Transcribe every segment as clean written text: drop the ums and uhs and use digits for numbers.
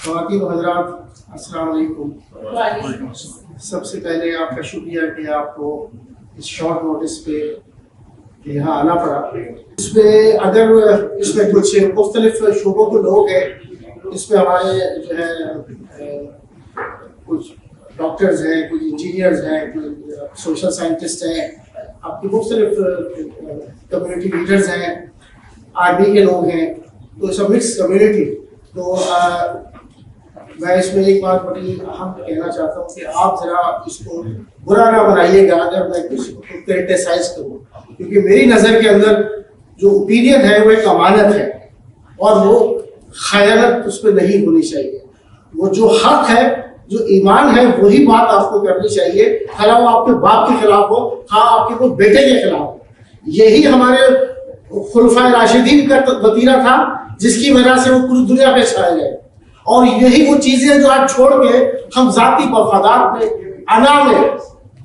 ख़वातीन व हज़रात अस्सलाम वालेकुम। सबसे पहले आपका शुक्रिया कि आपको इस शॉर्ट नोटिस पे यहाँ आना पड़ा। इसमें अगर इसमें कुछ मुख्तलिफ शोबों के लोग हैं, इसमें हमारे जो है कुछ डॉक्टर्स हैं, कुछ इंजीनियर्स हैं, कुछ सोशल साइंटिस्ट हैं, आपके मुख्तलिफ कम्युनिटी लीडर्स हैं, आर्मी के लोग हैं, तो सब मिक्स कम्युनिटी। तो मैं इसमें एक बात बड़ी अहम कहना चाहता हूँ कि आप ज़रा इसको बुरा ना बनाइएगा अगर मैं कुछ क्रिटिसाइज करूँ, क्योंकि मेरी नज़र के अंदर जो ओपिनियन है वो एक अमानत है और वो खयानत उस पर नहीं होनी चाहिए। वो जो हक है, जो ईमान है, वही बात आपको करनी चाहिए, खला वो आपके बाप के खिलाफ हो, हाँ आपके कोई बेटे के खिलाफ हो। यही हमारे खुलफाए राशिदीन का वतीरा था, जिसकी वजह से वो पूरी दुनिया पे छाए गए। और यही वो चीजें जो आज छोड़ के हम जाति वफादार में अना में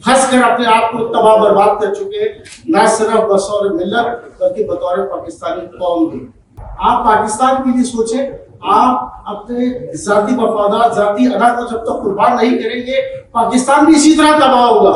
फंस कर अपने आप को तबाह बर्बाद कर चुके हैं, न सिर्फ बतौर मिल्लत बल्कि बतौर पाकिस्तानी कौम भी। आप पाकिस्तान के लिए सोचें, आप अपने जाति वफादार, जाति अना को जब तक कुर्बान नहीं करेंगे, पाकिस्तान भी इसी तरह तबाह होगा।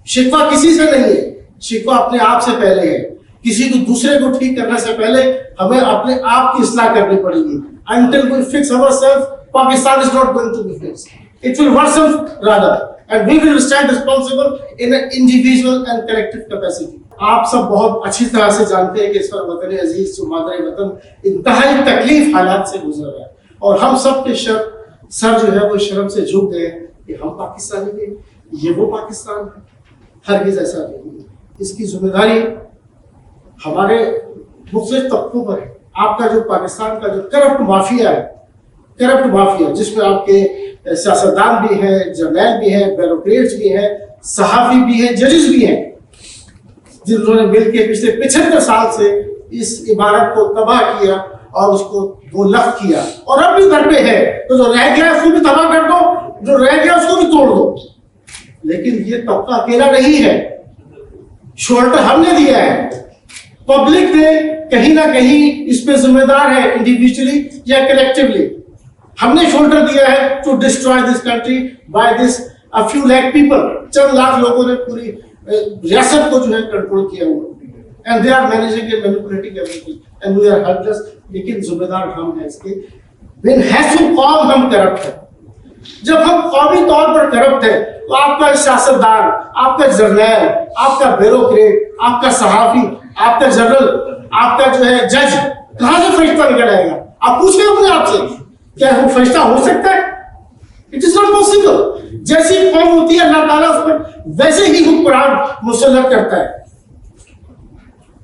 शिकवा किसी से नहीं है, शिकवा अपने आप से पहले है। किसी को दूसरे को ठीक करने से पहले हमें अपने आप की इस्लाह करनी पड़ेगी। Until we fix ourselves, Pakistan is not going to be fixed. It will worsen rather, and we will stand responsible in an individual and collective capacity. आप सब बहुत अच्छी तरह से जानते हैं कि इस पर वतन अजीज जो मादर वतन इंतहाई तकलीफ हालात से गुजर रहा है, और हम सब के सर जो है वो शर्म से झुक गए कि हम पाकिस्तानी हैं, ये वो पाकिस्तान है। हरगिज़ ऐसा नहीं है। इसकी जिम्मेदारी हमारे मुख्तलिफ तबकों पर है। आपका जो पाकिस्तान का जो करप्ट माफिया है, जिसमें आपके सियासतदान भी हैं, जर्नैल भी हैं, ब्यूरोक्रेट्स भी हैं, सहाफ़ी भी हैं, जजेस भी हैं, जिन्होंने मिलकर पिछले 75 साल से इस इमारत को तबाह किया और उसको दोलख किया, और अब भी घर पे है। तो जो रह गया उसको भी तबाह कर दो, जो रह गया उसको भी तोड़ दो। लेकिन ये तबका अकेला नहीं है, शोल्डर हमने दिया है, पब्लिक ने कहीं ना कहीं इस पे जिम्मेदार है, इंडिविजुअली या कलेक्टिवली। हमने शोल्डर दिया है to destroy this country by this a few lakh people. चंद लाख लोगों ने पूरी रियासत को जो है कंट्रोल किया हुआ, and they are managing and manipulating everything and we are helpless. लेकिन जिम्मेदार हम हैं इसके। बिन हैसुल कौम हम करप्ट है। जब हम कौमी तौर पर करप्ट है, तो आपका सियासतदान, आपका जर्नैल, आपका ब्यूरोक्रेट, आपका सहाफी, आपका जनरल, आपका जो है जज कहां से फरिश्ता निकल आएगा? आप पूछें अपने आप से, क्या वो फरिश्ता हो सकता है? It is not possible. जैसी कौम होती है, अल्लाह ताला उस पर वैसे ही हुक्मरान मुसल्लत करता है,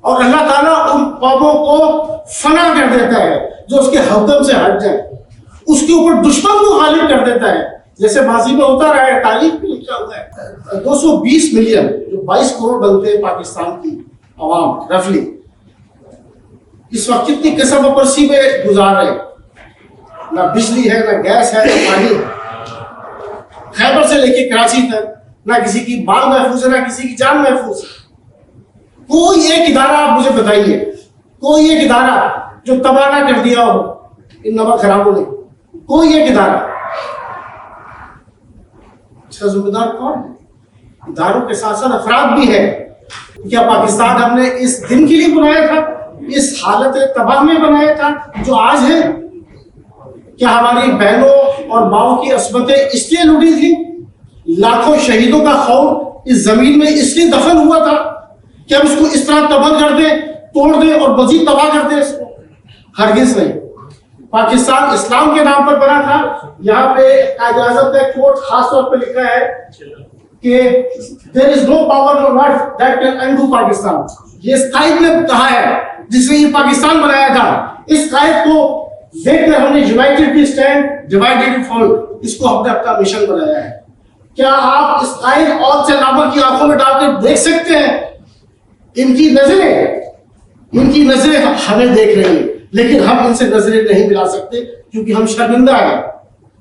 और अल्लाह ताला उन कौमों को फना कर देता है जो उसके हुक्म से हट जाए, उसके ऊपर दुश्मन को गालिब कर देता है, जैसे माजी में होता रहा है। तारीख में लिखा हुआ है 220 मिलियन जो 22 करोड़ बनते हैं पाकिस्तान की आवाम रफली, इस वक्त कितनी किस्म परसी में गुजार रहे। ना बिजली है, ना गैस है, ना पानी है। खैबर से लेके कराची तक ना किसी की माल महफूज है, ना किसी की जान महफूज है। कोई एक इदारा आप मुझे बताइए, कोई एक इदारा जो तबाह ना कर दिया हो इन नमक खराबों ने, कोई एक इदारा। इसका जिम्मेदार कौन है? इदारों के साथ साथ अफराद भी है। क्या पाकिस्तान हमने इस दिन के लिए बनाया था, इस हालत तबाह में बनाया था जो आज है? क्या हमारी बहनों और माओं की अस्मतें इसलिए लूटी थी? लाखों शहीदों का खून इस जमीन में इसलिए दफन हुआ था कि हम उसको इस तरह तबाह कर दें, तोड़ दें और मजीद तबाह कर दें इसको? हरगिज नहीं। पाकिस्तान इस्लाम के नाम पर बना था। यहाँ पे कायद-ए-आज़म का कोट खास तौर पर लिखा है कि there is no power on earth that can undo Pakistan. ये इस कायद ने कहा है जिसने ये पाकिस्तान बनाया था। इस कायद को देखकर हमने united we stand, divided we fall, इसको हमने अपना मिशन बनाया है। क्या आप इस कायद और चलामा की आंखों में डालकर देख सकते हैं? इनकी नजरें हमें देख रही है, लेकिन हम इनसे नजरें नहीं मिला सकते क्योंकि हम शर्मिंदा हैं।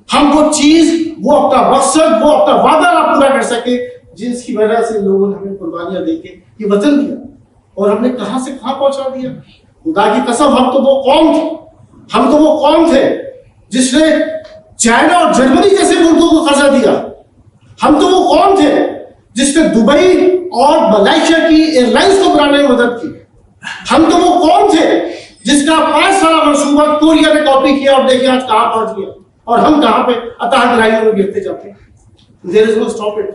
हम वो चीज, वो अपना मकसद, वो अपना वादा ना पूरा कर सके जिसकी वजह से लोगों ने हमें कुर्बानियां देके ये वतन दिया, और हमने कहां से कहां पहुंचा दिया। खुदा की कसम, हम तो वो कौम थे जिसने चाइना और जर्मनी जैसे मुल्कों को कर्जा दिया। हम तो वो कौन थे जिसने दुबई और मलेशिया की एयरलाइंस को बनाने में मदद की। हम तो वो कौन थे जिसका 5 साल मंसूबा कोरिया ने कॉपी किया और देखिए आज कहां पहुंच गया, और हम कहां पे अतः गहराइयों में गिरते जाते हैं। There is no stop it.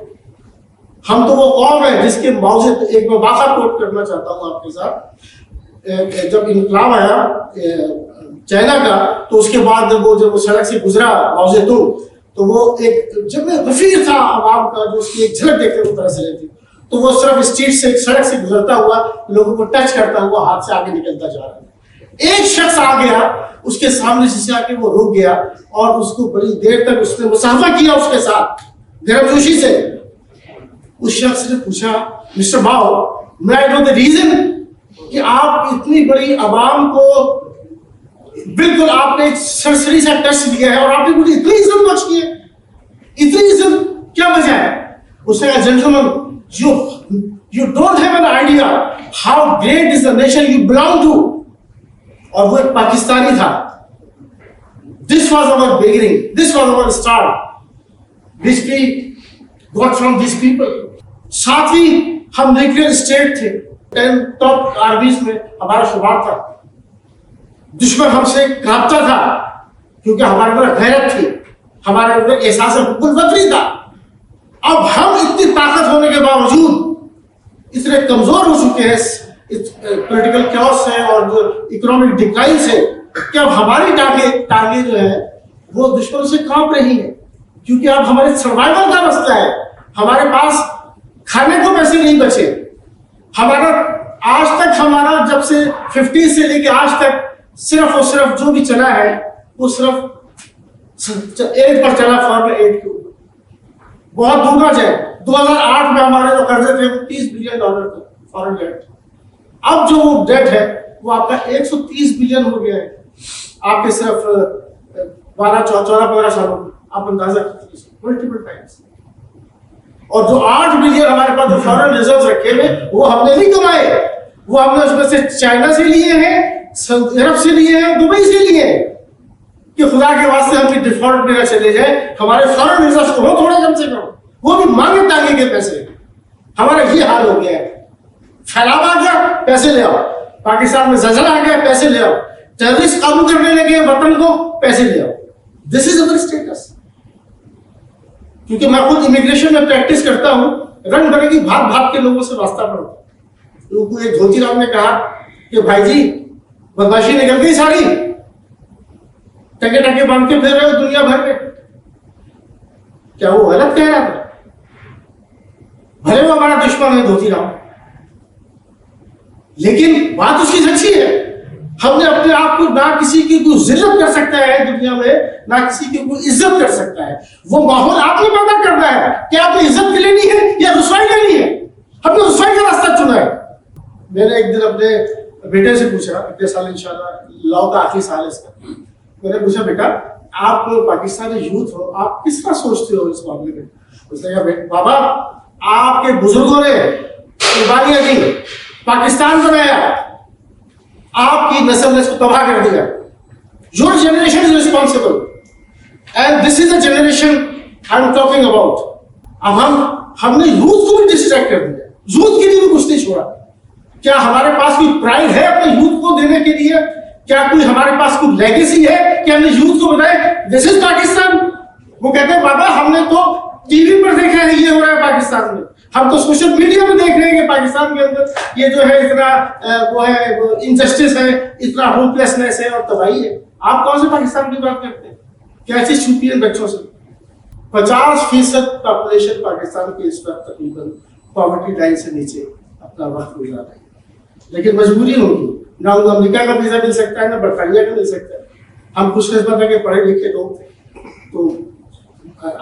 हम तो वो कौम है जिसके माओजे, एक मैं वाक़ा कोट करना चाहता हूं आपके साथ। जब इनकलाब आया चाइना का, तो उसके बाद जब वो सड़क से गुजरा माओ ज़ेडुंग, तो वो एक जब गफीर था आवाम का, जो उसकी एक झलक देखने को तरस रही थी, तो वो सिर्फ स्ट्रीट से सड़क से गुजरता हुआ लोगों को टच करता हुआ हाथ से आगे निकलता जा रहा है। एक शख्स आ गया उसके सामने से आके वो रुक गया और उसको बड़ी देर तक उसने मुसाफा किया उसके साथ गर्मजोशी से। उस शख्स ने पूछा, मिस्टर माओ, मैं आई नो द रीजन कि आप इतनी बड़ी आवाम को बिल्कुल आपने एक सरसरी सा टच लिया है और आपने मुझे इतनी इज्जत बख्श की है, इतनी इज्जत क्या वजह है? उसने कहा, gentleman, you don't have an idea how great is the nation you belong to। और वो एक पाकिस्तानी था। This was our beginning, this was our start, which we got from these people। सातवीं हम न्यूक्लियर स्टेट थे, 10 टॉप आर्मीज में हमारा शुमार था। दुश्मन हमसे कांपता था क्योंकि हमारे अंदर गैरत थी, हमारे अंदर एहसास हुक्म था। अब हम इतनी ताकत होने के बावजूद इतने कमजोर हो चुके हैं पॉलिटिकल क्योस है और जो इकोनॉमिक डिक्लाइन से, कि अब हमारी टांगे जो है वो दुश्मनों से कांप रही है, क्योंकि अब हमारे सर्वाइवल का मसला है। हमारे पास खाने को पैसे नहीं बचे। हमारा आज तक, हमारा जब से 50 से लेके आज तक सिर्फ और सिर्फ जो भी चला है वो सिर्फ एड पर चला, फॉर्म एड के ऊपर। बहुत दूर ना जाए, 2008 में हमारे जो कर्जे थे वो $30 बिलियन थे फॉरेन डेट। अब जो वो डेट है वो आपका 130 बिलियन हो गया है आपके सिर्फ 14-15 सालों में। आप अंदाजा कीजिए, मल्टीपल टाइम्स। और जो 8 बिलियन हमारे पास जो फॉरेन रिजर्व रखे हुए वो हमने नहीं कमाए, वो हमने उसमें से चाइना से लिए हैं, अरब से लिए हैं, दुबई से लिए हैं, कि खुदा के वास्ते हम डिफॉल्ट में न चले जाए। हमारे फॉरेन रिजर्व को हो थोड़े कम से कम, वो भी मांगे तांगे के पैसे। हमारा ये हाल हो गया है। फैलाव आ गया, पैसे ले आओ। पाकिस्तान में जलजला आ गया, पैसे ले आओ। टेररिस्ट काबू करने लगे वतन को, पैसे ले आओ। This is our status. क्योंकि मैं खुद इमिग्रेशन में प्रैक्टिस करता हूं, रंग बिरंगी भाग भाग के लोगों से वास्ता पड़ता। लोगों एक धोतीराम ने कहा कि भाई जी, बदमाशी निकल गई सारी, टके टके बांध के फिर रहे हो दुनिया भर में। क्या वो गलत कह रहा था? भले वो हमारा दुश्मन है धोतीराम, लेकिन बात उसकी सच्ची है। हमने अपने आप को, ना किसी की कोई जिल्लत कर सकता है दुनिया में, ना किसी की कोई इज्जत कर सकता है। वो माहौल आपने पैदा करना है कि आपने इज्जत लेनी है या रुसवाई लेनी है। हमने रुसवाई का रास्ता चुना है। मैंने एक दिन अपने बेटे से पूछा, अगले साल इंशाल्लाह लॉ का आखिरी साल है इसका, मैंने पूछा, बेटा आप पाकिस्तानी यूथ हो, आप किस तरह सोचते हो इस मामले में? उसने कहा, बाबा आपके बुजुर्गों ने कुर्बानियां दी, पाकिस्तान बनाया, आपकी नस्ल ने इसको तबाह कर दिया। Your generation is responsible and this is the generation I am talking about. अब हमने यूथ को भी डिस्ट्रैक्ट कर दिया, यूथ के लिए भी कुछ नहीं छोड़ा। क्या हमारे पास कोई प्राइड है अपने यूथ को देने के लिए? क्या कोई हमारे पास कोई लेगेसी है कि हमने यूथ को बताया दिस इज पाकिस्तान? वो कहते हैं, बाबा हमने तो टीवी पर देखा है ये हो रहा है पाकिस्तान में, हम तो सोशल मीडिया में देख रहे हैं कि पाकिस्तान के अंदर ये जो है इतना वो है इनजस्टिस है, इतना होपलेसनेस है और तबाही है। आप कौन से पाकिस्तान की बात करते हैं? कैसी छुपी है बच्चों से? 50% पॉपुलेशन पाकिस्तान की इस वक्त तकरीबन पॉवर्टी लाइन से नीचे अपना वक्त गुजार रही है, लेकिन मजबूरी होगी। ना उनको अमेरिका का वीजा मिल सकता है, ना बरतानिया का मिल सकता है। हम खुशकिस्मत है कि पढ़े लिखे लोग थे, तो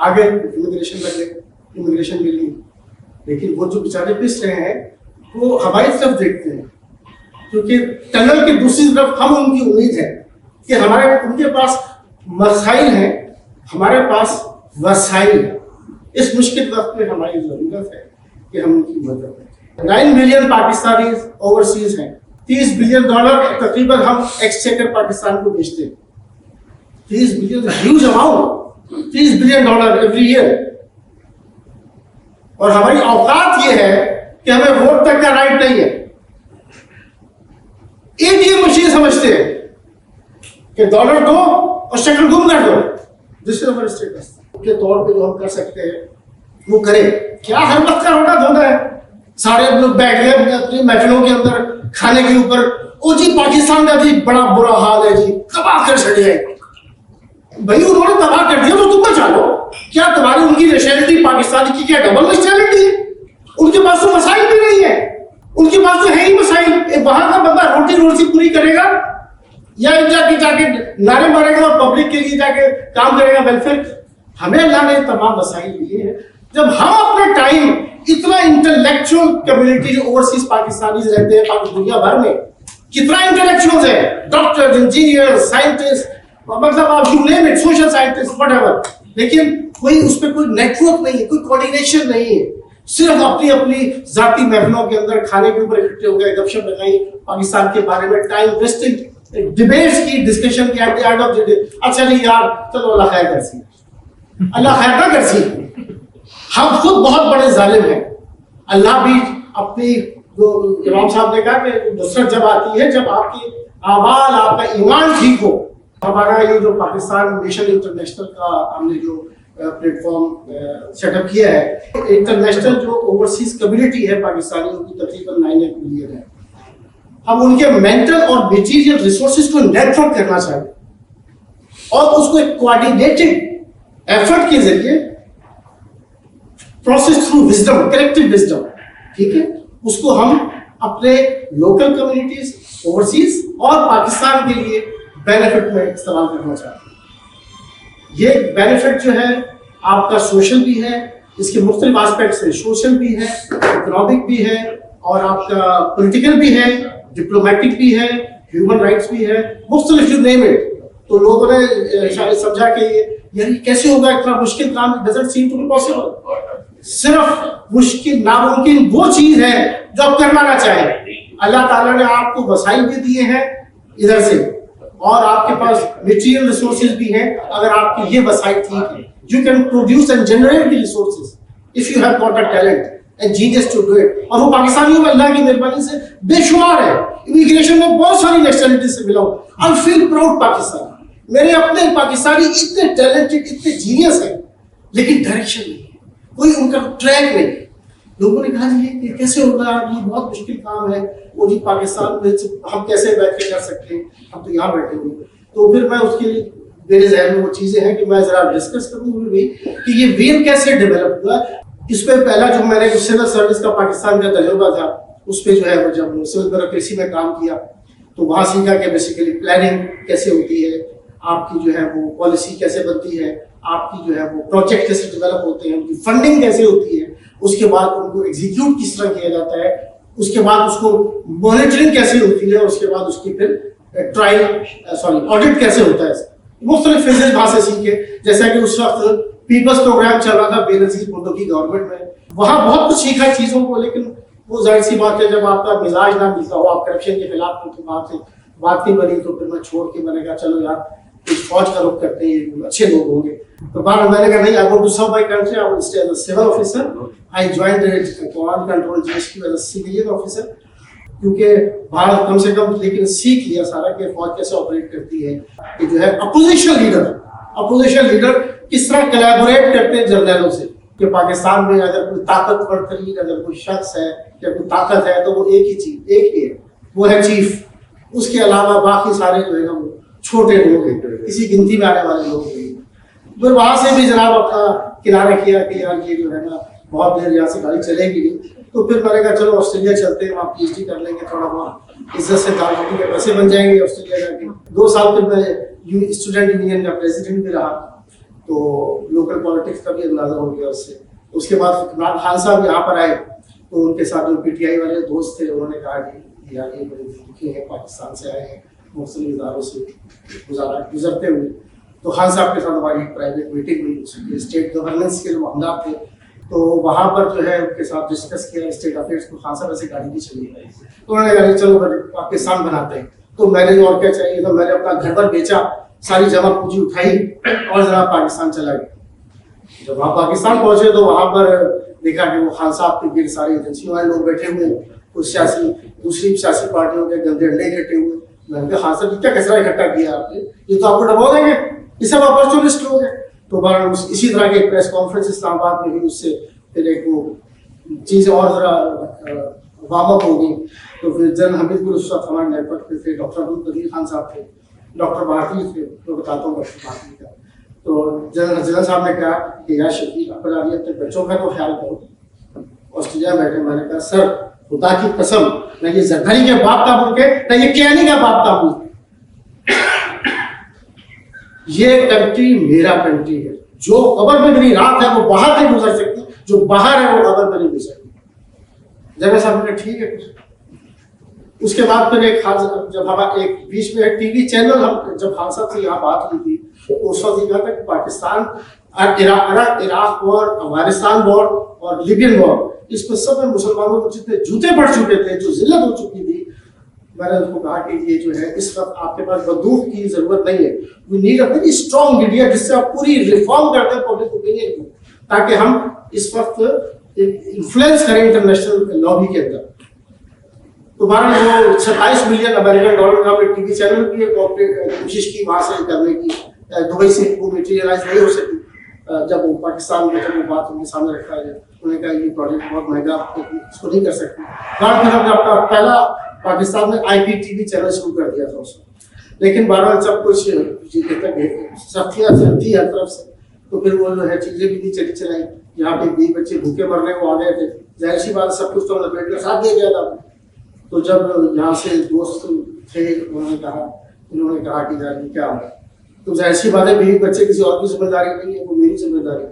आगे इमिग्रेशन लगे, इमिग्रेशन मिली। लेकिन वो जो बेचारे पिस रहे हैं वो हमारी तरफ देखते हैं, क्योंकि टनल की दूसरी तरफ हम उनकी उम्मीद है कि हमारे उनके पास मसाइल हैं, हमारे पास वसाइल है। इस मुश्किल वक्त में हमारी जरूरत है कि हम उनकी मदद करें। 9 मिलियन पाकिस्तानी ओवरसीज हैं, $30 बिलियन तकरीबन हम एक्सचेकर पाकिस्तान को बेचते हैं। 30 billion huge amount. $30 billion every year. और हमारी औकात ये है कि हमें वोट तक का राइट नहीं है। एटीएम मशीन समझते हैं कि डॉलर दो और शक्ल गुम कर दो। दिस इज अवर स्टेटस के तौर पे जो हम कर सकते हैं वो करें। क्या हर वक्त का रोटा धोना है? सारे लोग बैठ गए अपनी महफिलों के अंदर खाने के ऊपर, ओ जी पाकिस्तान का जी बड़ा बुरा हाल है जी, तबाह कर छड़े है। भाई उन्होंने तबाह कर दिया तो तुम बचा लो। क्या तुम्हारी उनकी नेशनलिटी पाकिस्तानी की क्या डबल नेशनलिटी है? उनके पास तो मसाइल भी नहीं है, उनके पास तो है ही मसाइल। एक बाहर का बंदा रोटी रोजी पूरी करेगा या जाके नारे मारेगा और पब्लिक के लिए जाके काम करेगा वेलफेयर? हमें अल्लाह ने तमाम वसाइल दिए हैं। जब हम अपने टाइम इतना इंटेलेक्चुअल कम्युनिटी जो ओवरसीज पाकिस्तानी रहते हैं दुनिया भर में, कितना इंटेलेक्चुअल है, डॉक्टर, इंजीनियर, साइंटिस्ट, मतलब आप you name it, social scientist, whatever, लेकिन कोई उस पर कोई नेटवर्क नहीं है, कोई कोऑर्डिनेशन नहीं है। सिर्फ अपनी अपनी जाती महफिलों के अंदर खाने के ऊपर इकट्ठे हो गए, गपशप लगाई, पाकिस्तान के बारे में टाइम वेस्टिंग डिबेट्स की, डिस्कशन की। At the end of the day अच्छा नहीं यार चलो अल्लाह खैर कर सी, अल्लाह खैर ना कर सी। हम खुद बहुत बड़े जालिम हैं। अल्लाह भी अपनी, जो इमाम साहब ने कहा कि नुसरत जब आती है जब आपकी आमाल, आपका ईमान ठीक हो। हमारा ये जो पाकिस्तान नेशन इंटरनेशनल का हमने जो प्लेटफॉर्म सेटअप किया है, इंटरनेशनल जो ओवरसीज कम्युनिटी है पाकिस्तानियों की तकरीबन 9 मिलियन है। हम उनके मेंटल और मटेरियल रिसोर्सेज को नेटवर्क करना चाहिए और उसको एक कोऑर्डिनेटेड एफर्ट के जरिए process through wisdom, collective wisdom, ठीक है, उसको हम अपने लोकल कम्युनिटीज, ओवरसीज और पाकिस्तान के लिए बेनिफिट में इस्तेमाल करना चाहते हैं। ये बेनिफिट जो है आपका सोशल भी है, इसके मुख्तलिफ एस्पेक्ट्स है, सोशल भी है, इकोनॉमिक भी है और आपका पॉलिटिकल भी है, डिप्लोमेटिक भी है, ह्यूमन राइट्स भी है, मुख्तलिफ यू नेम इट। तो लोगों ने शायद समझा कि यार ये कैसे होगा, इतना मुश्किल काम, doesn't seem to be possible. सिर्फ मुश्किल नामुमकिन वो चीज है जो आप करना ना चाहें। अल्लाह ताला ने आपको वसाइल भी दिए हैं इधर से और आपके पास मटेरियल रिसोर्सेज भी हैं। अगर आपकी ये वसाइल ठीक है, you can produce and generate the resources if you have got a talent and genius to do it. और वो पाकिस्तानियों में अल्लाह की मेहरबानी से बेशुमार है। इमिग्रेशन में बहुत सारी नेशनलिटी से मिला हूं। I feel proud Pakistan. मेरे अपने पाकिस्तानी इतने टैलेंटेड, इतने जीनियस हैं, लेकिन डायरेक्शन नहीं है, कोई उनका ट्रैक नहीं। लोगों ने कहा ये कैसे होगा, ये बहुत मुश्किल काम है, वो जी पाकिस्तान में हम कैसे बैठ के कर सकते हैं, हम तो यहाँ बैठे हुए। तो फिर मैं उसके लिए मेरे जहन में वो चीजें हैं कि मैं जरा डिस्कस करूँ भी कि ये वेव कैसे डेवलप हुआ। इस पे पहला जो मैंने सिविल सर्विस का पाकिस्तान का तजुर्बा था, उस पर जो है वो जब सिविल ब्यूरोक्रेसी में काम किया तो वहाँ सीखा कि बेसिकली प्लानिंग कैसे होती है, आपकी जो है वो पॉलिसी कैसे बनती है, आपकी जो है वो प्रोजेक्ट कैसे डेवलप होते हैं, उनकी फंडिंग कैसे होती है, उसके बाद उनको एग्जीक्यूट किस तरह किया जाता है, उसके बाद उसको मॉनिटरिंग कैसे होती है, उसके बाद उसकी फिर ऑडिट कैसे होता है। मुख्तलिफ फेजेस वहां से सीखे। जैसा कि उस वक्त पीपल्स प्रोग्राम चल रहा था बेनजीर भुट्टो की गवर्नमेंट में, वहां बहुत कुछ सीखा चीजों को, लेकिन वो जाहिर सी बात है जब आपका मिजाज ना मिलता हो, आप करप्शन के खिलाफ हो, तो वहां से बात नहीं बनी। तो फिर मैं छोड़ के मैंने कहा चलो यार कुछ फौज का रुख करते हैं, अच्छे लोग होंगे। तो बाद मैंने कहा नहीं, I want to serve my country, I will stay as a civil officer. I joined the command control GST as a civilian officer, क्योंकि भारत कम से कम लेकिन सीख लिया सारा कि फौज कैसे ऑपरेट करती है, कि जो है अपोजिशन लीडर किस तरह कोलैबोरेट करते हैं जर्नलों से, कि पाकिस्तान में अगर कोई ताकतवर तरीन अगर कोई शख्स है या कोई ताकत है तो वो एक ही है, वो है चीफ। उसके अलावा बाकी सारे जो है ना वो छोटे लोग हैं, किसी गिनती में आने वाले लोग हैं। फिर वहां से भी जनाब अपना किनारा किया कि यार ये जो है ना बहुत देर यहाँ से गाड़ी चलेगी नहीं। तो फिर मैंने कहा चलो ऑस्ट्रेलिया चलते हैं, वहाँ पीएचडी कर लेंगे, थोड़ा बहुत इज्जत से दावती के पैसे बन जाएंगे ऑस्ट्रेलिया जाके। 2 साल फिर मैं स्टूडेंट यूनियन का प्रेसिडेंट भी रहा, तो लोकल पॉलिटिक्स का भी अंदाजा हो गया उससे। उसके बाद इमरान खान साहब यहाँ पर आए, तो उनके साथ जो पीटीआई वाले दोस्त थे उन्होंने कहा कि यार ये बड़े दुखी हैं, पाकिस्तान से आए हैं, मुख्तलिफ इदारों से गुजरते हुए। तो खान साहब के साथ हमारी एक प्राइवेट मीटिंग हुई, स्टेट गवर्नेंस के जो मामला थे, तो वहाँ पर जो है उनके साथ डिस्कस किया स्टेट अफेयर्स को। खान साहब ऐसे गाड़ी नहीं चली, तो उन्होंने कहा चलो पाकिस्तान बनाते हैं। तो मैंने और क्या चाहिए, तो मैंने अपना घर पर बेचा, सारी जमा पूंजी उठाई और जरा पाकिस्तान चला गया। जब वहाँ पाकिस्तान पहुंचे तो वहां पर देखा कि वो खान साहब के गिर सारी एजेंसियों वाले लोग बैठे हुए, कुछ दूसरी सियासी पार्टियों के गंदे अंडे इकट्ठे हुए। मैंने कहा खान साहब क्या कचरा इकट्ठा किया आपने, ये तो आपको दबा देंगे, ये सब अपॉर्चुनिस्ट लोग हैं। तो बार इसी तरह के प्रेस कॉन्फ्रेंस इस्लामाबाद में हुई, उससे फिर एक वो चीज़ और जरा वार्म अप हो गई। तो फिर जनरल हमीदपुर उस वक्त हमारे नेटवर्क पे थे, डॉक्टर अब्दुल कदीर खान साहब थे, डॉक्टर भारती थे, तो बताता हूँ डॉक्टर भारती का। तो जनरल साहब ने कहा कि यार शकील अपने बच्चों का तो ख्याल करो, ऑस्ट्रेलिया बैठे। मैंने कहा सर खुदा की कसम, न ये जरदारी के बाप का मुल्क है, न ये कैनी का बाप का मुल्क, ये कंट्री मेरा कंट्री है। जो कब्र में मेरी रात है वो बाहर नहीं गुजर सकती, जो बाहर है वो कब्र में नहीं गुजर सकती। जनरल साहब ने ठीक है। उसके बाद फिर एक जब हमारा एक बीच में टीवी चैनल, हम जब खान साहब से यहाँ बात हुई थी तो उस वक्त ये कहा था कि Pakistan Iraq war, Afghanistan war और लिबियन वॉर, इस पर सब में मुसलमानों को जितने जूते पड़ चुके थे, जो जिल्लत हो चुकी थी, मैंने उनको कहा कि ये जो है इस वक्त आपके पास बंदूक की जरूरत नहीं है, we need a very strong media जिससे आप पूरी रिफॉर्म करते हैं पब्लिक ओपिनियन को, ताकि हम इस वक्त इन्फ्लुएंस करें इंटरनेशनल लॉबी के अंदर। तो भारत वो 27 मिलियन अमेरिकन डॉलर का हमने टीवी चैनल की कोशिश की वहां से करने की, दुबई से वो मटेरियलाइज नहीं हो सकी। जब वो पाकिस्तान में जब वो बात उनके सामने रखा है, उन्होंने कहा ये प्रोजेक्ट बहुत महंगा, इसको नहीं कर सकते। बाद में हमने अपना पहला पाकिस्तान में IPTV चैनल शुरू कर दिया था उसमें, लेकिन बार सब कुछ सख्तियाँ थी हर तरफ से, तो फिर वो जो है चीजें भी नहीं चली चलाई। यहाँ पे 20 बच्चे भूखे मरने को आ गए थे, जाहिर सी बात सब कुछ तो लपेट का साथ दिया गया था। तो जब यहाँ से दोस्त थे उन्होंने कहा कि यार क्या हो, तो जाहिर सी बात है 20 बच्चे किसी और की जिम्मेदारी नहीं है, वो मेरी जिम्मेदारी है।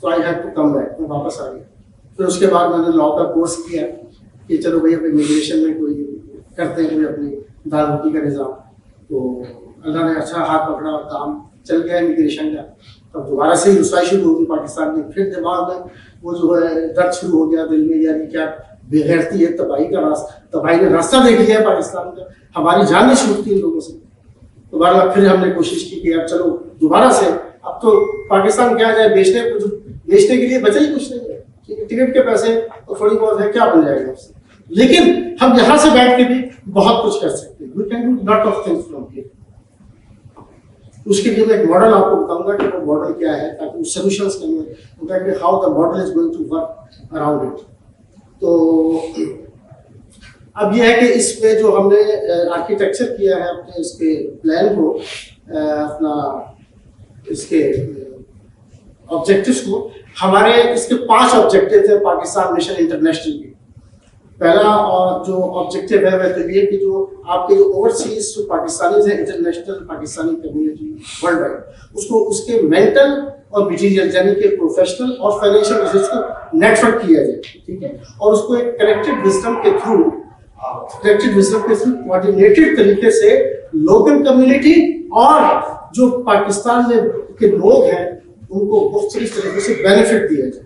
तो I have to come back, मैं वापस आ गया। फिर उसके बाद मैंने लॉ का कोर्स किया कि चलो भाई अपने इमिग्रेशन में कोई करते हैं कोई अपनी दाल रोटी का निज़ाम। तो अल्लाह ने अच्छा हाथ पकड़ा और काम चल गया इमिग्रेशन का। तब दोबारा से रुसवाई शुरू होगी पाकिस्तान में, फिर दिमाग में वो जो है दर्द शुरू हो गया दिल में, यानी क्या बेगैरती है, तबाही ने रास्ता देख लिया है पाकिस्तान का, हमारी जान नहीं छूटती इन लोगों से। दोबारा फिर हमने कोशिश की कि अब चलो दोबारा से, अब तो पाकिस्तान क्या जाए, बेचने के लिए बचा ही कुछ नहीं है, टिकट के पैसे तो थोड़ी बहुत है, क्या बन जाएगा उससे। लेकिन हम यहाँ से बैठ के भी बहुत कुछ कर सकते हैं, we can do lot of things from here. उसके लिए मैं एक मॉडल आपको बताऊंगा कि वो मॉडल क्या है, ताकि उस सॉल्यूशंस के लिए how the model is going to work around it. तो अब यह है कि इसमें जो हमने आर्किटेक्चर किया है अपने इसके प्लान को, अपना इसके ऑब्जेक्टिव्स को, हमारे इसके 5 ऑब्जेक्टिव थे पाकिस्तान मिशन इंटरनेशनल के। पहला और जो ऑब्जेक्टिव है वह तो ये कि जो आपके जो ओवरसीज जो पाकिस्तानी हैं, international Pakistani community world wide, उसको उसके मेंटल और मटीरियल यानी कि प्रोफेशनल और फाइनेंशियल रिसोर्स को नेटवर्क किया जाए, ठीक है, और उसको एक कनेक्टेड विजडम के थ्रू कोऑर्डिनेटेड तरीके से लोकल कम्युनिटी और जो पाकिस्तान में के लोग हैं उनको मुख्तलिफ तरीके से बेनिफिट दिया जाए।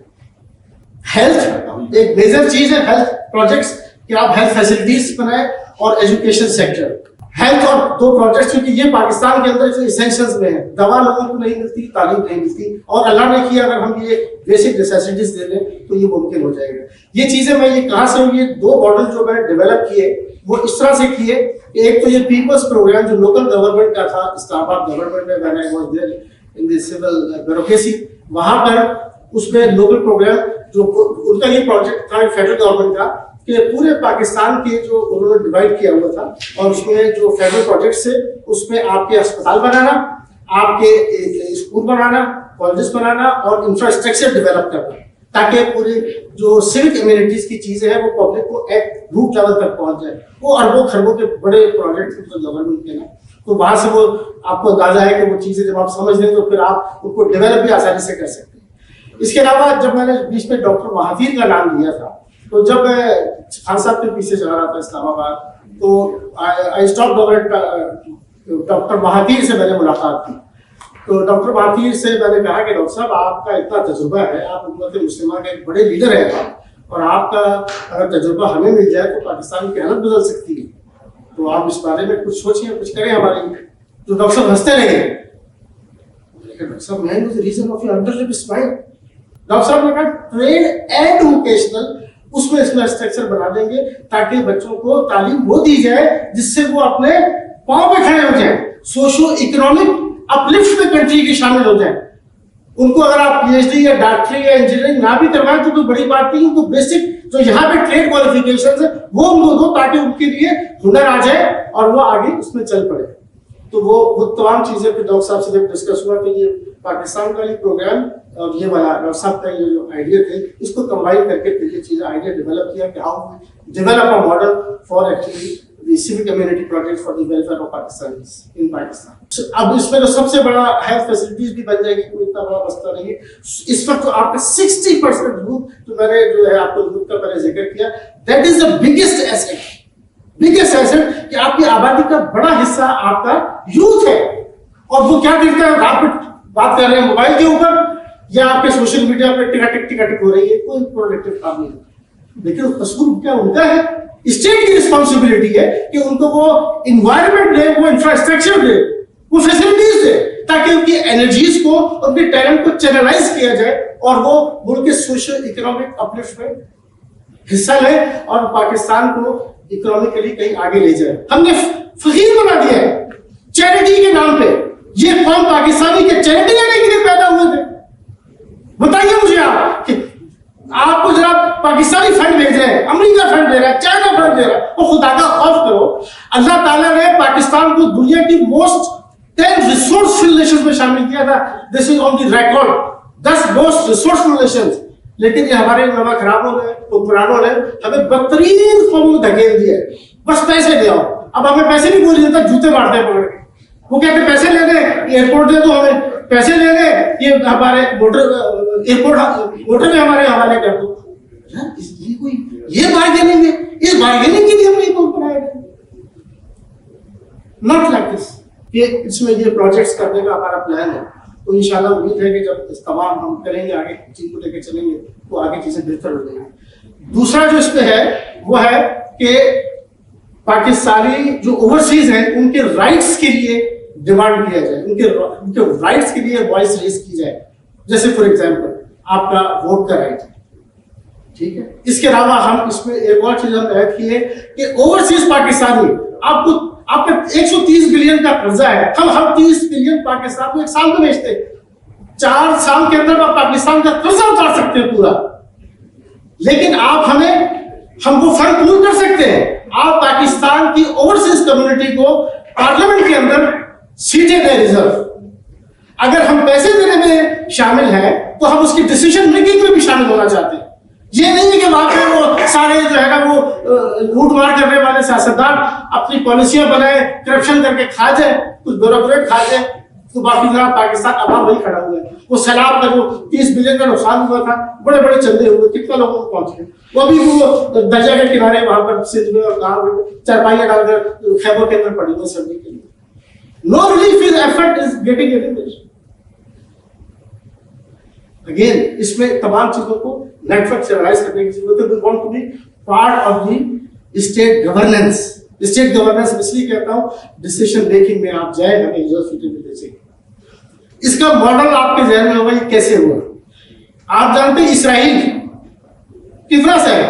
हेल्थ एक मेजर चीज है, हेल्थ प्रोजेक्ट्स कि आप हेल्थ फैसिलिटीज बनाए, और एजुकेशन सेक्टर, हेल्थ और 2 प्रोजेक्ट्स क्योंकि ये पाकिस्तान के अंदर जो इसेंशियल्स में है, दवा लोगों को नहीं मिलती, तालीम नहीं मिलती, और अल्लाह ने किया अगर हम ये बेसिक नेसेसिटीज दे दें तो ये मुमकिन हो जाएगा। ये चीजें मैं ये कहाँ से हुई, ये 2 मॉडल जो मैंने डेवलप किए वो इस तरह से किए। एक तो ये पीपल्स प्रोग्राम जो लोकल गवर्नमेंट का था, इस्लामाबाद गवर्नमेंट में when I was there in the civil bureaucracy, वहां पर उसमें लोकल प्रोग्राम जो उनका ये प्रोजेक्ट था फेडरल गवर्नमेंट का कि पूरे पाकिस्तान के जो उन्होंने डिवाइड किया हुआ था, और उसमें जो फेडरल प्रोजेक्ट से उसमें आपके अस्पताल बनाना, आपके स्कूल बनाना, कॉलेजेस बनाना और इंफ्रास्ट्रक्चर डेवलप करना, ताकि पूरी जो सिविक इम्यूनिटीज की चीजें हैं वो पब्लिक को एक रूट लेवल तक पहुंच जाए। वो अरबों खरबों के बड़े प्रोजेक्ट तो गवर्नमेंट के ना, तो वहां से वो आपको अंदाजा है कि वो चीजें जब आप समझ लें तो फिर आप उनको डेवलप भी आसानी से कर सकते हैं। इसके अलावा जब मैंने बीच में डॉक्टर महावीर का नाम लिया था, तो जब खान साहब के पीछे जा रहा था इस्लामाबाद, तो आई स्टॉप डॉक्टर महावीर से मैंने मुलाकात की। तो डॉक्टर महावीर से मैंने कहा कि डॉक्टर साहब आपका इतना तजुर्बा है, आप उम्मत मुस्लिमा के एक बड़े लीडर हैं आप, और आपका अगर तजुर्बा हमें मिल जाए तो पाकिस्तान की हालत बदल सकती है, तो आप इस बारे में कुछ सोचिए, कुछ करें हमारे लिए। तो डॉक्टर साहब हंसते रहे, डॉक्टर साहब man was the reason of your under lip smile, doctor साहब ने कहा ट्रेड एंड वोकेशनल, उसमें इसमें स्ट्रक्चर बना देंगे ताकि बच्चों को तालीम वो दी जाए जिससे वो अपने पांव पे खड़े हो जाए, सोशो इकोनॉमिक अपलिफ्ट में कंट्री के शामिल हो जाए। उनको अगर आप पीएचडी या डॉक्टरी या इंजीनियरिंग ना भी करवाएं तो कोई बड़ी बात नहीं, उनको बेसिक जो यहाँ पे ट्रेड क्वालिफिकेशन है वो उनको दो ताकि उनके लिए हुनर आ जाए और वो आगे उसमें चल पड़े। तो वो तमाम चीजें फिर डॉक्टर साहब से जब डिस्कस हुआ कि ये पाकिस्तान का ये प्रोग्राम और ये वाला डॉक्टर साहब का ये जो आइडिया थे इसको कंबाइन करके फिर ये चीजें आइडिया डेवलप किया कि how develop a model for actually the civic community project for the welfare of Pakistanis in Pakistan. So, अब इसमें तो सबसे बड़ा हेल्थ फैसिलिटीज भी बन जाएगी, कोई इतना बड़ा मसला नहीं है। इस वक्त तो आपका 60% यूथ, तो मैंने जो है आपको यूथ का पहले जिक्र किया, that is the biggest asset कि आपकी आबादी का बड़ा हिस्सा आपका यूथ है। और वो क्या देखता है, रात में बात कर रहे हैं मोबाइल के ऊपर या आपके सोशल मीडिया पे टिक हो रही है, कोई प्रोडक्टिव काम नहीं है। लेकिन कसूर क्या उनका है, स्टेट की रिस्पॉन्सिबिलिटी है कि उनको वो इन्वायरमेंट दे, वो इंफ्रास्ट्रक्चर दे, वो फैसिलिटीज दे ताकि उनकी एनर्जीज को, उनके टैलेंट को चैनलाइज किया जाए और वो मुल्क के सोशल इकोनॉमिक अपलिफ्ट में हिस्सा ले और पाकिस्तान को इकोनॉमिकली कहीं आगे ले जाए। हमने फकीर बना दिया है चैरिटी के नाम पे। ये कौम पाकिस्तानी के चैरिटी लेने के लिए पैदा हुए थे? बताइए मुझे आप कि आपको जरा पाकिस्तानी फंड भेज रहे हैं, अमेरिका फंड दे रहा है, चाइना फंड दे रहा है, वो खुदा का खौफ करो। अल्लाह ताला ने पाकिस्तान को दुनिया की मोस्ट 10 रिसोर्सफुल नेशंस में शामिल किया था। This is on the record 10 most resourceful Nations. लेकिन ये हमारे नवाखराबों ने, हुक्मरानों ने हमें बदतरीन कौम में धकेल दिया है। बस पैसे दे आओ। अब हमें पैसे नहीं बोल देता, जूते मारते हैं पकड़ के। वो कहते पैसे ले दे, एयरपोर्ट दे दो, हमें पैसे ले दे, ये हमारे मोटर में हमारे हवाले कर दो। ये कोई ये बार्गेनिंग है? इस बार्गेनिंग के लिए हमने कोर्ट बनाया है, नॉट लाइक दिस। ये इसमें ये प्रोजेक्ट्स करने का हमारा प्लान है। तो इंशाल्लाह उम्मीद है कि जब इस्तेमाल हम करेंगे, आगे चीज को लेकर चलेंगे तो आगे चीजें बेहतर हो जाएंगी। दूसरा जो इसमें है वो है कि पाकिस्तानी जो ओवरसीज हैं उनके राइट्स के लिए डिमांड किया जाए, उनके राइट्स के लिए वॉइस रेज की जाए। जैसे फॉर एग्जांपल आपका वोट का राइट, ठीक है। इसके अलावा हम इसमें एक और चीज हम ऐड किए कि ओवरसीज पाकिस्तानी, आपका 130 बिलियन का कर्जा है, हम 30 बिलियन पाकिस्तान को एक साल में बेचते, 4 साल के अंदर आप पाकिस्तान का कर्जा उतार सकते हैं पूरा। लेकिन आप हमको फंड पूल कर सकते हैं। आप पाकिस्तान की ओवरसीज कम्युनिटी को पार्लियामेंट के अंदर सीटें दें रिजर्व। अगर हम पैसे देने में शामिल हैं तो हम उसकी डिसीजन मेकिंग में भी शामिल होना चाहते हैं। ये नहीं है कि वहां पे वो सारे जो है ना वो लूटमार करने वाले सियासतदान अपनी पॉलिसियां बनाए, करप्शन करके खा जाए, कुछ ब्यूरोक्रेट खा जाए, तो बाकी जरा पाकिस्तान अवाम वही खड़ा हुआ है। वो सैलाब का जो 30 बिलियन का नुकसान हुआ था, बड़े बड़े चंदे हुए, कितना लोगों को पहुंचे, वो भी वो दरिया के किनारे वहां पर सिंध में और गाँव में चारपाइयां डालकर खैबर के अंदर पड़ी हुई सर्दी के लिए। No relief is effort is getting anywhere. Again, इसमें तमाम चीजों को नेटवर्क चैनलाइज करने की जरूरत है। We want to be part of the state governance. State governance इसलिए कहता हूँ, डिसीजन मेकिंग में आप जाए, हमें यूनिवर्सिटी मिलनी चाहिए। इसका मॉडल आपके जहन में होगा, ये कैसे हुआ? आप जानते हैं इसराइल कितना सा है?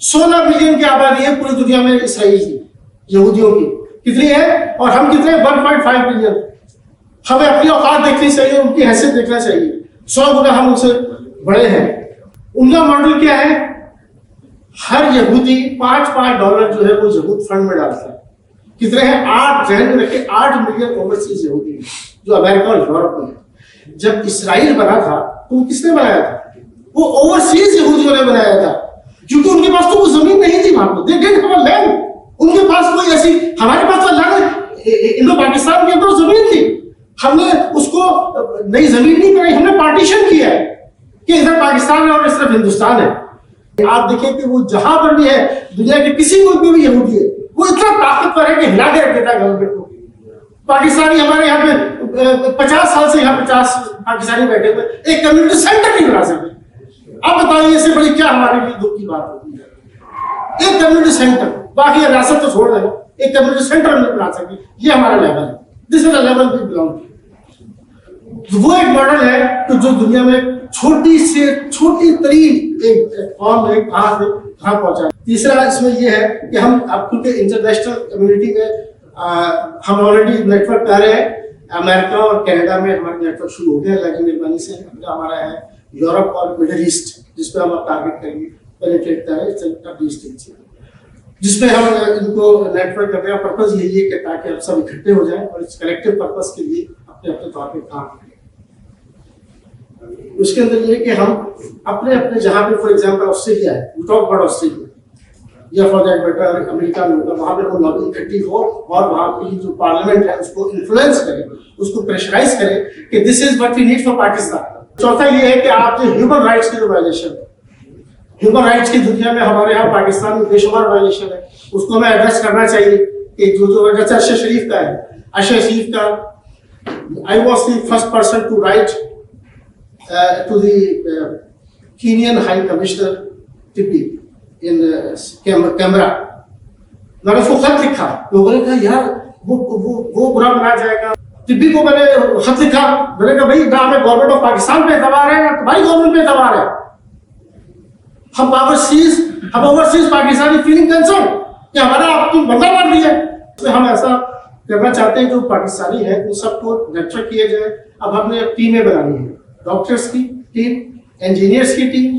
16 मिलियन की आबादी है पूरी दुनिया में इसराइल की, यहूदियों की कितनी है, और हम कितने 1.5 मिलियन। हमें अपनी औकात देखनी चाहिए, उनकी हैसियत देखना चाहिए। 100 गुना हम उनसे बड़े हैं। उनका मॉडल क्या है? हर यहूदी $5 जो है वो यहूद फंड में डालता है। कितने हैं? 8, जहन में रखे 8 मिलियन ओवरसीज यहूदी जो अमेरिका और यूरोप में है। जब इसराइल बना था तो किसने बनाया था? वो ओवरसीज यहूदियों ने बनाया था, क्योंकि उनके पास तो वो जमीन नहीं थी वहां पर। They didn't have a land. उनके पास कोई ऐसी, हमारे पास तो लैंड, इंडो पाकिस्तान के अंदर जमीन थी, हमने उसको नई जमीन नहीं बनाई, हमने पार्टीशन किया है कि इधर पाकिस्तान है और इस तरफ हिंदुस्तान है। आप देखिए कि वो जहां पर भी है, दुनिया के किसी मुल्क में भी यहूदी है, वो इतना ताकतवर है कि हिला के रख देता है गवर्नमेंट को। पाकिस्तानी हमारे यहाँ पे 50 साल से यहाँ 50 पाकिस्तानी बैठे हुए, एक कम्युनिटी सेंटर नहीं बना सकते। अब बताइए इससे बड़ी क्या हमारे लिए दुख की बात होती है? एक कम्युनिटी सेंटर, बाकी रियासत तो छोड़ देना, एक कम्युनिटी सेंटर नहीं बना सकते। ये हमारा लेवल है, this is the level we belong to. वो एक मॉडल है तो जो दुनिया में छोटी से छोटी तरीन एक फॉर्म है कहाँ से कहाँ पहुंचा। तीसरा इसमें यह है कि हम अब क्योंकि इंटरनेशनल कम्युनिटी में हम ऑलरेडी नेटवर्क कर रहे हैं। अमेरिका और कनाडा में हमारा नेटवर्क शुरू हो गया अल्लाह की मेहरबानी से। हमारा है यूरोप और मिडिल ईस्ट, जिसपे हम टारगेट करेंगे पेनिट्रेट करें, जिसमें हम इनको नेटवर्क करने का पर्पज यही है कि ताकि हम सब इकट्ठे हो जाएं और इस कलेक्टिव पर्पज के लिए अपने अपने तौर पे काम करें। उसके अंदर ये कि हम अपने अपने जहाँ पे फॉर एग्जांपल ऑस्ट्रेलिया है, वी टॉक अबाउट ऑस्ट्रेलिया या फॉर दैट मैटर अमेरिका में होगा, वहाँ पे वो लॉबी इकट्ठी हो और वहाँ की जो पार्लियामेंट है उसको इन्फ्लुएंस करे, उसको प्रेशराइज करे कि this is what we need for Pakistan. चौथा ये है कि आप जो ह्यूमन राइट्स की जो वायलेशन है, ह्यूमन राइट्स की दुनिया में हमारे यहाँ पाकिस्तान में बेशुमार वायलेशन है, उसको हमें एड्रेस करना चाहिए कि जो जैसे अरशद शरीफ का है, अरशद शरीफ का I was the first person to write to the Kenyan high commissioner टिब्बी इन कैमरा। मैंने उसको खत लिखा, लोगों ने कहा यार वो बुरा बना जाएगा। टिब्बी को मैंने खत लिखा, मैंने कहा भाई ना हमें गवर्नमेंट ऑफ पाकिस्तान पे दबाव है ना तुम्हारी गवर्नमेंट पे दबाव है। हम ओवरसीज पाकिस्तानी फीलिंग कंसर्न कि हमारा आप तुम बंदा मार दिया। तो हम ऐसा करना चाहते हैं जो पाकिस्तानी है उन सबको नेटवर्क किया जाए। अब हमने टीमें बनानी है, डॉक्टर्स की टीम, इंजीनियर्स की टीम,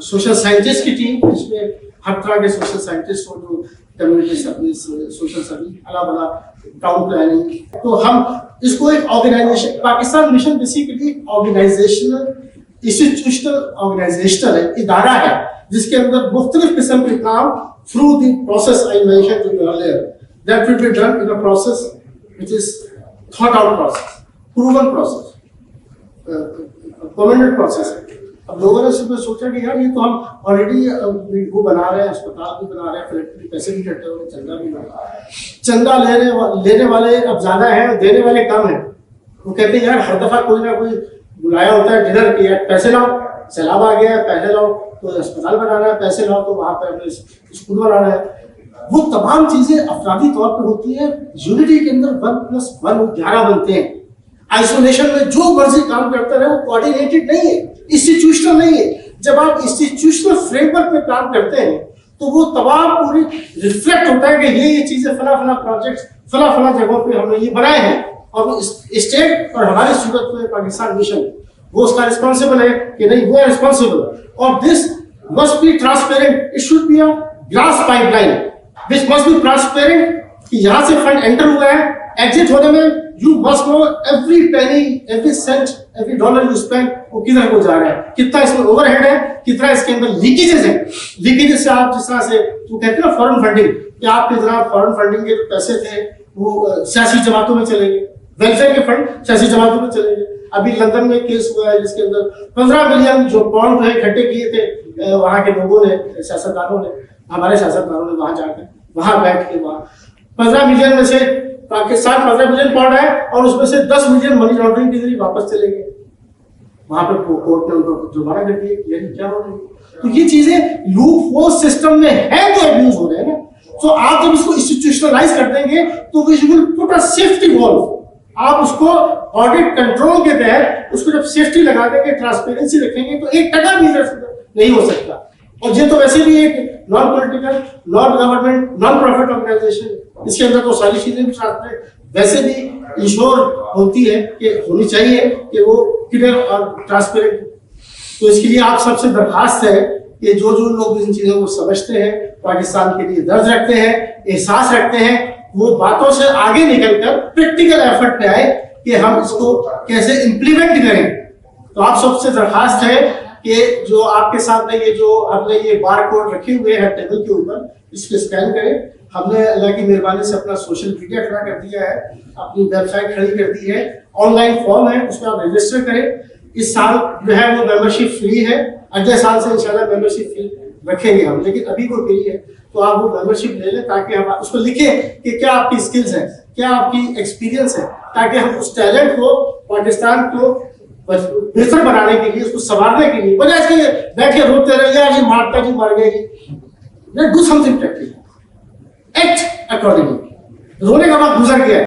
सोशल साइंटिस्ट की टीम, जिसमें हर तरह के सोशल साइंटिस्ट हो, जो कम्युनिटी सर्विस, सोशल सर्विस, अलग अलग टाउन प्लानिंग। तो हम इसको एक organisation, Pakistan mission basically organisational institutional organisational है, इदारा है जिसके अंदर मुख्तलिफ किस्म के काम through the process I mentioned to you earlier that will be done in a process which is thought out process, proven process, permanent process है। अब लोगों ने सुबह सोचा कि यार ये तो हम ऑलरेडी वो बना रहे हैं, अस्पताल भी बना रहे हैं, कलेक्टर पैसे भी इकट्ठे हो रहे, चंदा भी बना रहे हैं, चंदा लेने वाले अब ज्यादा है, देने वाले कम है। वो कहते हैं यार हर दफा कोई ना कोई बुलाया होता है डिनर किया, पैसे लाओ, सैलाब आ गया है, पैसे लाओ, तो अस्पताल बनाना है, पैसे लाओ तो वहां पर स्कूल बनाना है। वो तमाम चीजें अफरादी तौर पर होती है। यूनिटी के अंदर 1+1 11 बनते हैं। आइसोलेशन में जो मर्जी काम करता रहे वो कोऑर्डिनेटेड नहीं है, इंस्टीट्यूशनल नहीं है। जब आप इंस्टीट्यूशनल फ्रेमवर्क में काम करते हैं तो वो तमाम पूरी रिफ्लेक्ट होता है कि ये चीजें फला प्रोजेक्ट फला जगहों पे हमने ये बनाए हैं और वो स्टेट और हमारी सूरत में पाकिस्तान मिशन वो उसका रिस्पॉन्सिबल है कि नहीं, वो है रिस्पॉन्सिबल। और this must be transparent, it should be a glass pipeline which must be transparent कि यहाँ से फंड एंटर हुआ है, एग्जिट होने में you must know every penny, every cent, every dollar you spend वो किधर को जा रहा है, कितना इसमें ओवरहेड है, कितना इसके अंदर लीकेजेस है। लीकेजेस से आप जिस तरह से तो कहते हैं ना फॉरेन फंडिंग, कि आपके जरा फॉरेन फंडिंग के पैसे थे वो सियासी जमातों में चले गए, वेलफेयर के फंड सियासी जमातों में चले गए। अभी लंदन में केस हुआ है जिसके अंदर 15 मिलियन जो पाउंड है इकट्ठे किए थे वहां के लोगों ने, सियासतदानों ने, हमारे सियासतदानों ने वहां जाकर वहां बैठ के वहां 15 मिलियन में से पाकिस्तान 15 मिलियन पाउंड है और उसमें से 10 मिलियन मनी लॉन्ड्रिंग के जरिए वापस चले गए। वहां पर कोर्ट ने उनको जुर्माना कर दिया, यानी क्या हो रहा है। तो ये चीजें लूप होल सिस्टम में है जो एब्यूज हो रहे हैं ना। तो आप जब इसको इंस्टीट्यूशनलाइज कर देंगे तो we will put a safety valve, आप उसको ऑडिट कंट्रोल के तहत उसको जब सेफ्टी लगा देंगे, ट्रांसपेरेंसी रखेंगे तो 1% भी नहीं हो सकता। और ये तो वैसे भी एक non political, non government, non profit organisation, इसके अंदर तो सारी चीजें भी ट्रांसपेरेंट वैसे भी इंश्योर होती है कि होनी चाहिए कि वो क्लियर और ट्रांसपेरेंट। तो इसके लिए आप सबसे दरखास्त है कि जो लोग इन चीजों को समझते हैं, पाकिस्तान के लिए दर्द रखते हैं, एहसास रखते हैं, वो बातों से आगे निकलकर प्रैक्टिकल एफर्ट पे आए कि हम इसको कैसे इम्प्लीमेंट करें। तो आप सबसे दरखास्त है कि जो आपके सामने ये जो हमने ये बार कोड रखे हुए हैं टेबल के ऊपर, इसको स्कैन करें। हमने अल्लाह की मेहरबानी से अपना सोशल मीडिया खड़ा कर दिया है, अपनी वेबसाइट खड़ी कर दी है, ऑनलाइन फॉर्म है, उसमें आप रजिस्टर करें। इस साल जो है वो मेंबरशिप फ्री है, अगले साल से इंशाल्लाह मेंबरशिप फ्री रखेंगे हम, लेकिन अभी वो फ्री है। तो आप वो मेंबरशिप ले लें ताकि हम उसको लिखें कि क्या आपकी स्किल्स है, क्या आपकी एक्सपीरियंस है, ताकि हम उस टैलेंट को, पाकिस्तान को बेहतर बनाने के लिए, उसको संवारने के लिए, बजाय इसके बैठ के रोते रहे यार जी मारता जी मर गएगी। Do something practical, act accordingly. रोने का वक्त गुजर गया।